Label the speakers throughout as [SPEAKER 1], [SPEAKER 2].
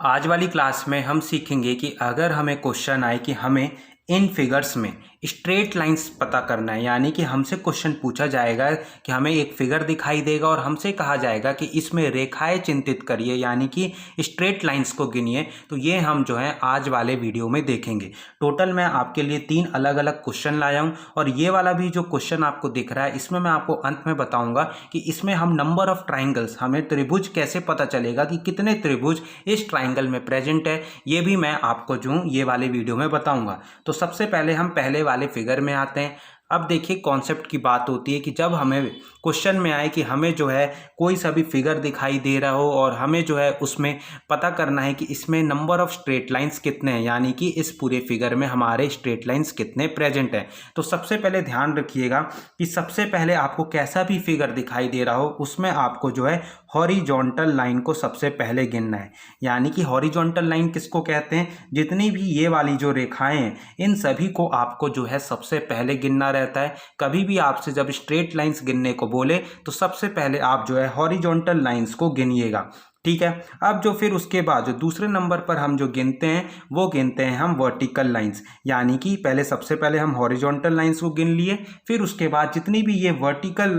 [SPEAKER 1] आज वाली क्लास में हम सीखेंगे कि अगर हमें क्वेश्चन आए कि हमें इन फिगर्स में स्ट्रेट लाइंस पता करना है, यानी कि हमसे क्वेश्चन पूछा जाएगा कि हमें एक फिगर दिखाई देगा और हमसे कहा जाएगा कि इसमें रेखाएं चिंतित करिए, यानी कि स्ट्रेट लाइंस को गिनिए। तो ये हम जो है आज वाले वीडियो में देखेंगे। टोटल मैं आपके लिए 3 अलग अलग क्वेश्चन लाया हूँ और ये वाला भी जो क्वेश्चन आपको दिख रहा है इसमें मैं आपको अंत में बताऊंगा कि इसमें हम नंबर ऑफ ट्राइंगल्स, हमें त्रिभुज कैसे पता चलेगा कि कितने त्रिभुज इस ट्राइंगल में प्रेजेंट है, ये भी मैं आपको जो ये वाले वीडियो में बताऊंगा। तो सबसे पहले हम पहले वाले फिगर में आते हैं। अब देखिए कॉन्सेप्ट की बात होती है कि जब हमें क्वेश्चन में आए कि हमें जो है कोई सा भी फिगर दिखाई दे रहा हो और हमें जो है उसमें पता करना है कि इसमें नंबर ऑफ स्ट्रेट लाइंस कितने हैं, यानी कि इस पूरे फिगर में हमारे स्ट्रेट लाइंस कितने प्रेजेंट हैं। तो सबसे पहले ध्यान रखिएगा कि सबसे पहले आपको कैसा भी फिगर दिखाई दे रहा हो उसमें आपको जो है हॉरिजॉन्टल लाइन को सबसे पहले गिनना है। यानी कि हॉरिजॉन्टल लाइन किसको कहते हैं? जितनी भी ये वाली जो रेखाएं हैं इन सभी को आपको जो है सबसे पहले गिनना रहता है। कभी भी आपसे जब स्ट्रेट लाइंस गिनने को बोले तो सबसे पहले आप जो है हॉरिजॉन्टल लाइंस को गिनिएगा, ठीक है। अब जो फिर उसके बाद जो दूसरे नंबर पर हम जो गिनते हैं वो गिनते हैं हम वर्टिकल लाइंस, यानी कि पहले सबसे पहले हम हॉरिजॉन्टल लाइंस को गिन लिए, फिर उसके बाद जितनी भी ये वर्टिकल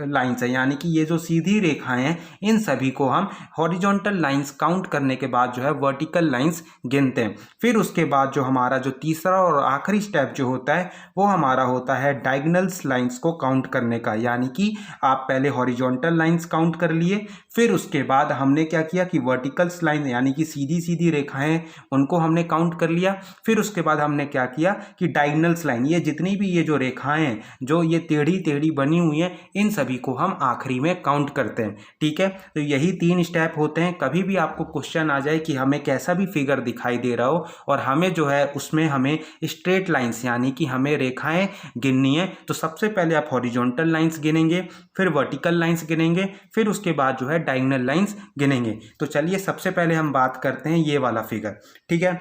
[SPEAKER 1] लाइंस है यानी कि ये जो सीधी रेखाएं हैं इन सभी को हम हॉरिजॉन्टल लाइंस काउंट करने के बाद जो है वर्टिकल लाइंस गिनते हैं। फिर उसके बाद जो हमारा जो तीसरा और आखिरी स्टेप जो होता है वो हमारा होता है डायगोनल्स लाइंस को काउंट करने का, यानी कि आप पहले हॉरिजॉन्टल लाइंस काउंट कर लिए, फिर उसके बाद हमने क्या किया कि वर्टिकल्स लाइन यानी कि सीधी सीधी रेखाएं उनको हमने काउंट कर लिया। फिर उसके बाद हमने क्या किया कि डायगोनल्स लाइन, ये जितनी भी ये जो रेखाएं हैं जो ये टेढ़ी टेढ़ी बनी हुई हैं इन सभी को हम आखिरी में काउंट करते हैं, ठीक है। तो यही 3 स्टेप होते हैं। कभी भी आपको क्वेश्चन आ जाए कि हमें कैसा भी फिगर दिखाई दे रहा हो और हमें जो है उसमें हमें स्ट्रेट लाइंस यानी कि हमें रेखाएं गिननी है, तो सबसे पहले आप हॉरिजॉन्टल लाइंस गिनेंगे, फिर वर्टिकल लाइंस गिनेंगे, फिर उसके बाद जो है डायगोनल लाइंस गिनेंगे। तो चलिए सबसे पहले हम बात करते हैं ये वाला फिगर, ठीक है।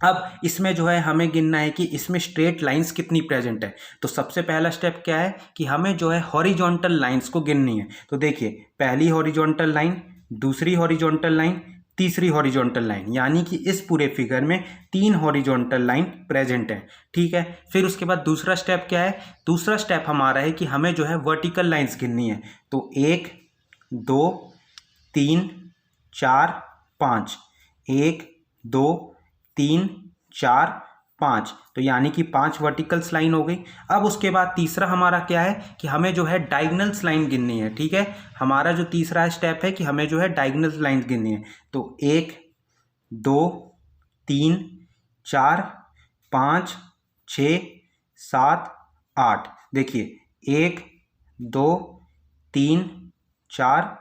[SPEAKER 1] अब इसमें जो है हमें गिनना है कि इसमें स्ट्रेट लाइंस कितनी प्रेजेंट है। तो सबसे पहला स्टेप क्या है कि हमें जो है हॉरिजॉन्टल लाइंस को गिननी है। तो देखिए पहली हॉरिजॉन्टल लाइन, दूसरी हॉरिजॉन्टल लाइन, तीसरी हॉरिजॉन्टल लाइन, यानी कि इस पूरे फिगर में 3 हॉरिजॉन्टल लाइन प्रेजेंट है, ठीक है। फिर उसके बाद दूसरा स्टेप क्या है? दूसरा स्टेप हमारा है कि हमें जो है वर्टिकल लाइंस गिननी है। तो 1 2 3 4 5, 1 2 3 4 5, तो यानी कि 5 वर्टिकल्स लाइन हो गई। अब उसके बाद तीसरा हमारा क्या है कि हमें जो है डायगोनल्स लाइन गिननी है, ठीक है। हमारा जो तीसरा स्टेप है कि हमें जो है डायगोनल्स लाइन गिननी है। तो 1 2 3 4 5 6 7 8, देखिए 1 2 3 4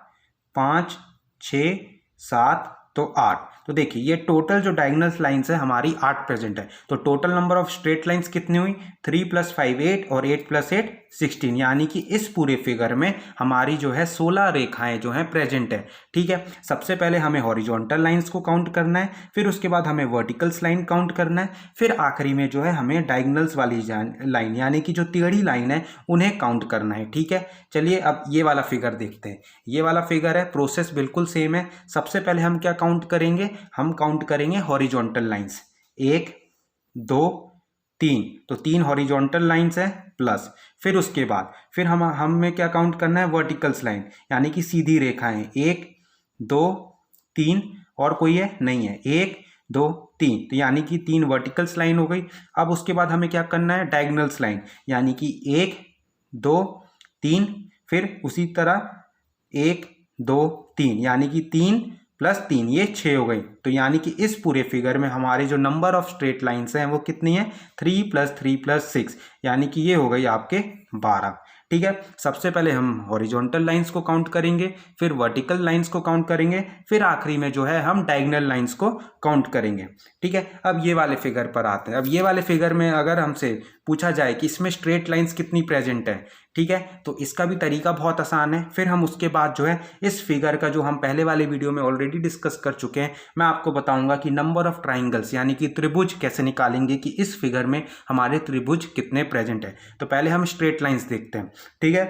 [SPEAKER 1] 5 6 7 तो 8। तो देखिए ये टोटल जो डायगोनल लाइंस है हमारी 8 प्रेजेंट है। तो total number of straight lines कितनी हुई? 3 + 5 8 और 8 + 8 16, यानी कि इस पूरे फिगर में हमारी जो है 16 रेखाएं जो हैं प्रेजेंट है, ठीक है। सबसे पहले हमें हॉरिजॉन्टल लाइंस को काउंट करना है, फिर उसके बाद हमें वर्टिकल्स लाइन काउंट करना है, फिर आखिरी में जो है हमें डायगोनल्स वाली लाइन यानी कि जो टेढ़ी लाइन है उन्हें काउंट करना है, ठीक है। चलिए अब ये वाला फिगर देखते हैं। ये वाला फिगर है, प्रोसेस बिल्कुल सेम है। सबसे पहले हम क्या काउंट करेंगे? हम काउंट करेंगे हॉरिजॉन्टल लाइंस, 1 2 3, तो 3 हॉरिजॉन्टल लाइंस है प्लस, फिर उसके बाद फिर हमें क्या काउंट करना है? वर्टिकल्स लाइन यानी कि सीधी रेखाएं, 1 2 3 और कोई है नहीं है, 1 2 3, तो यानी कि 3 वर्टिकल्स लाइन हो गई। अब उसके बाद हमें क्या करना है? डायगोनल्स लाइन, यानी कि 1 2 3, फिर उसी तरह 1 2 3, यानी कि 3 + 3 ये 6 हो गई। तो यानी कि इस पूरे फिगर में हमारी जो नंबर ऑफ स्ट्रेट लाइंस हैं वो कितनी है? 3 + 3 + 6, यानी कि ये हो गई आपके 12, ठीक है। सबसे पहले हम हॉरिजॉन्टल लाइंस को काउंट करेंगे, फिर वर्टिकल लाइंस को काउंट करेंगे, फिर आखिरी में जो है हम डायगोनल लाइंस को काउंट करेंगे, ठीक है। अब ये वाले फिगर पर आते हैं। अब ये वाले फिगर में अगर हमसे पूछा जाए कि इसमें स्ट्रेट लाइंस कितनी प्रेजेंट है, ठीक है, तो इसका भी तरीका बहुत आसान है। फिर हम उसके बाद जो है इस फिगर का जो हम पहले वाले वीडियो में ऑलरेडी डिस्कस कर चुके हैं, मैं आपको बताऊंगा कि नंबर ऑफ ट्राइंगल्स यानी कि त्रिभुज कैसे निकालेंगे कि इस फिगर में हमारे त्रिभुज कितने प्रेजेंट है। तो पहले हम स्ट्रेट लाइंस देखते हैं, ठीक है।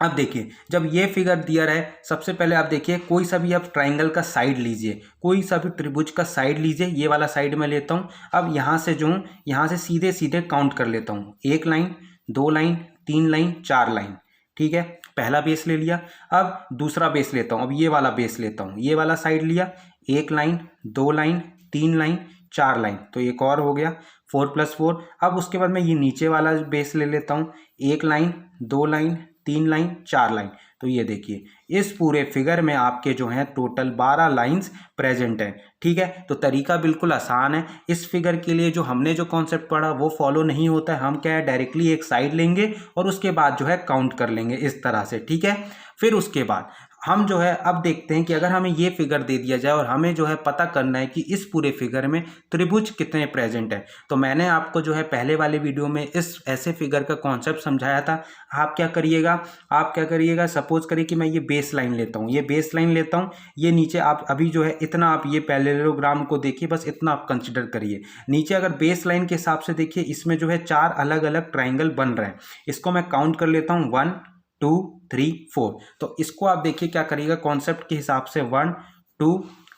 [SPEAKER 1] अब देखिए जब ये फिगर दिया रहे, सबसे पहले आप देखिए कोई सा भी आप ट्राइंगल का साइड लीजिए, कोई सा भी त्रिभुज का साइड लीजिए, ये वाला साइड में लेता हूँ। अब यहाँ से जो हूँ यहाँ से सीधे सीधे काउंट कर लेता हूँ, 1 लाइन 2 लाइन 3 लाइन 4 लाइन, ठीक है। पहला बेस ले लिया, अब दूसरा बेस लेता हूँ, अब ये वाला बेस लेता हूँ, ये वाला साइड लिया, 1 लाइन 2 लाइन 3 लाइन 4 लाइन, तो एक और हो गया 4 + 4। अब उसके बाद मैं ये नीचे वाला बेस ले लेता हूँ, 1 लाइन 2 लाइन 3 लाइन 4 लाइन, तो ये देखिए इस पूरे फिगर में आपके जो हैं टोटल 12 लाइंस प्रेजेंट हैं, ठीक है। तो तरीका बिल्कुल आसान है। इस फिगर के लिए जो हमने जो कॉन्सेप्ट पढ़ा वो फॉलो नहीं होता है, हम क्या है डायरेक्टली एक साइड लेंगे और उसके बाद जो है काउंट कर लेंगे इस तरह से, ठीक है। फिर उसके बाद हम जो है अब देखते हैं कि अगर हमें ये फिगर दे दिया जाए और हमें जो है पता करना है कि इस पूरे फिगर में त्रिभुज कितने प्रेजेंट है, तो मैंने आपको जो है पहले वाले वीडियो में इस ऐसे फिगर का कॉन्सेप्ट समझाया था। आप क्या करिएगा, सपोज करिए कि मैं ये बेस लाइन लेता हूँ, ये नीचे आप अभी जो है इतना आप ये पैरेललोग्राम को देखिए, बस इतना आप कंसिडर करिए। नीचे अगर बेस लाइन के हिसाब से देखिए, इसमें जो है 4 अलग अलग ट्राइंगल बन रहे हैं। इसको मैं काउंट कर लेता हूँ 1 2 3 4। तो इसको आप देखिए क्या करिएगा, कॉन्सेप्ट के हिसाब से 1 2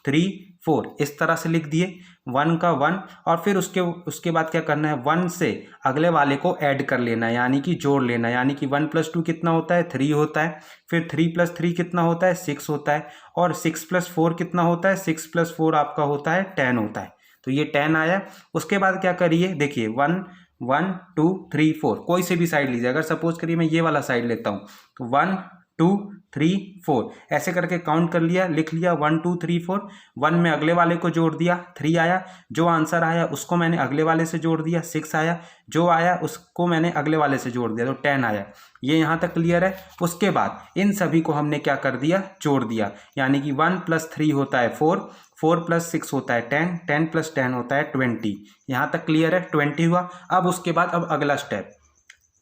[SPEAKER 1] 3 4 इस तरह से लिख दिए, 1 का 1, और फिर उसके बाद क्या करना है, 1 से अगले वाले को ऐड कर लेना है, यानी कि जोड़ लेना है। यानी कि 1 + 2 कितना होता है, 3 होता है। फिर 3 + 3 कितना होता है, 6 होता है। और 6 + 4 कितना होता है, 6 + 4 आपका होता है 10 होता है। तो ये 10 आया। उसके बाद क्या करिए, देखिए 1 1 2 3 4 कोई से भी साइड लीजिए। अगर सपोज करिए मैं ये वाला साइड लेता हूँ, तो 1 2 3 4 ऐसे करके काउंट कर लिया, लिख लिया 1 2 3 4। 1 में अगले वाले को जोड़ दिया, 3 आया। जो आंसर आया उसको मैंने अगले वाले से जोड़ दिया, 6 आया। जो आया उसको मैंने अगले वाले से जोड़ दिया, तो 10 आया। ये यहाँ तक क्लियर है। उसके बाद इन सभी को हमने क्या कर दिया, जोड़ दिया। यानी कि 1 + 3 होता है 4, 4 + 6 होता है 10, 10 + 10 होता है 20। यहाँ तक क्लियर है, 20 हुआ। अब उसके बाद अब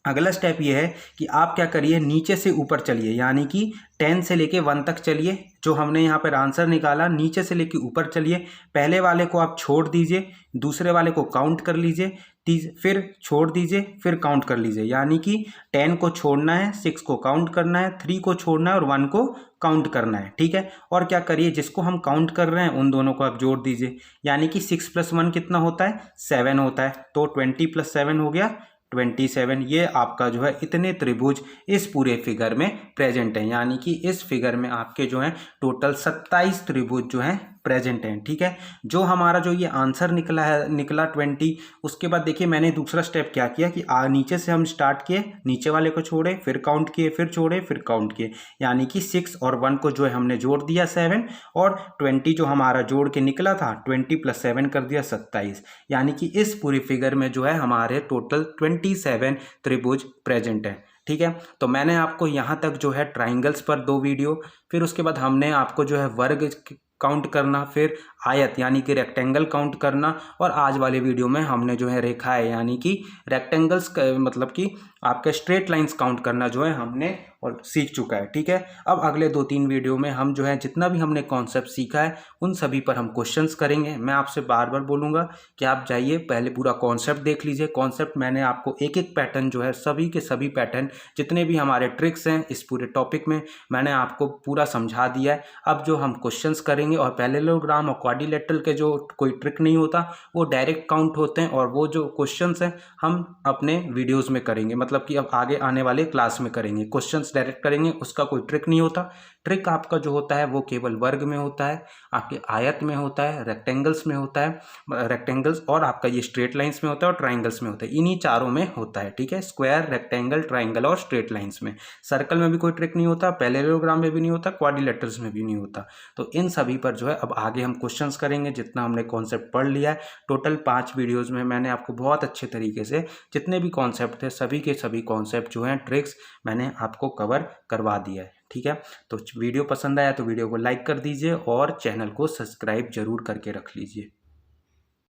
[SPEAKER 1] अगला स्टेप ये है कि आप क्या करिए, नीचे से ऊपर चलिए, यानी कि 10 से लेके 1 तक चलिए। जो हमने यहाँ पर आंसर निकाला, नीचे से लेके ऊपर चलिए। पहले वाले को आप छोड़ दीजिए, दूसरे वाले को काउंट कर लीजिए, फिर छोड़ दीजिए, फिर काउंट कर लीजिए। यानी कि 10 को छोड़ना है, 6 को काउंट करना है, 3 को छोड़ना है और 1 को काउंट करना है, ठीक है। और क्या करिए, जिसको हम काउंट कर रहे हैं उन दोनों को आप जोड़ दीजिए। यानी कि 6 + 1 कितना होता है, 7 होता है। तो 20 + 7 हो गया 27। ये आपका जो है इतने त्रिभुज इस पूरे फिगर में प्रेजेंट हैं। यानी कि इस फिगर में आपके जो हैं टोटल 27 त्रिभुज जो हैं प्रेजेंट हैं, ठीक है। जो हमारा जो ये आंसर निकला 20। उसके बाद देखिए मैंने दूसरा स्टेप क्या किया कि नीचे से हम स्टार्ट किए, नीचे वाले को छोड़े, फिर काउंट किए, फिर छोड़े, फिर काउंट किए। यानी कि 6 और 1 को जो है हमने जोड़ दिया 7, और 20 जो हमारा जोड़ के निकला था, 20 + 7 कर दिया 27। यानी कि इस पूरी फिगर में जो है हमारे टोटल 27 त्रिभुज प्रेजेंट है, ठीक है। तो मैंने आपको यहाँ तक जो है ट्राइंगल्स पर 2 वीडियो, फिर उसके बाद हमने आपको जो है वर्ग काउंट करना, फिर आयत यानी कि रेक्टेंगल काउंट करना, और आज वाले वीडियो में हमने जो है रेखाएं यानी कि रेक्टेंगल्स मतलब कि आपके स्ट्रेट लाइंस काउंट करना जो है हमने और सीख चुका है, ठीक है। अब अगले 2-3 वीडियो में हम जो है जितना भी हमने कॉन्सेप्ट सीखा है उन सभी पर हम क्वेश्चंस करेंगे। मैं आपसे बार बार बोलूँगा कि आप जाइए पहले पूरा कॉन्सेप्ट देख लीजिए। कॉन्सेप्ट मैंने आपको एक एक पैटर्न जो है सभी के सभी पैटर्न जितने भी हमारे ट्रिक्स हैं इस पूरे टॉपिक में मैंने आपको पूरा समझा दिया है। अब जो हम क्वेश्चंस करेंगे, और पैरेललोग्राम और क्वाड्रिलेटरल के जो कोई ट्रिक नहीं होता, वो डायरेक्ट काउंट होते हैं, और वो जो क्वेश्चंस हैं हम अपने वीडियोस में करेंगे, मतलब कि अब आगे आने वाले क्लास में करेंगे। क्वेश्चंस डायरेक्ट करेंगे, उसका कोई ट्रिक नहीं होता। ट्रिक आपका जो होता है वो केवल वर्ग में होता है, आपके आयत में होता है, रेक्टेंगल्स में होता है, रेक्टेंगल्स, और आपका ये स्ट्रेट लाइंस में होता है और ट्राइंगल्स में होता है। इन्हीं चारों में होता है, ठीक है। स्क्वायर, रेक्टेंगल, ट्राइंगल और स्ट्रेट लाइंस में। सर्कल में भी कोई ट्रिक नहीं होता, पैरेललोग्राम में भी नहीं होता, क्वाड्रिलेटरल्स में भी नहीं होता। तो इन सभी पर जो है अब आगे हम क्वेश्चंस करेंगे जितना हमने कॉन्सेप्ट पढ़ लिया है। टोटल 5 वीडियोज़ में मैंने आपको बहुत अच्छे तरीके से जितने भी कॉन्सेप्ट थे सभी के सभी कॉन्सेप्ट जो हैं ट्रिक्स मैंने आपको कवर करवा दिया है, ठीक है। तो वीडियो पसंद आया तो वीडियो को लाइक कर दीजिए और चैनल को सब्सक्राइब जरूर करके रख लीजिए।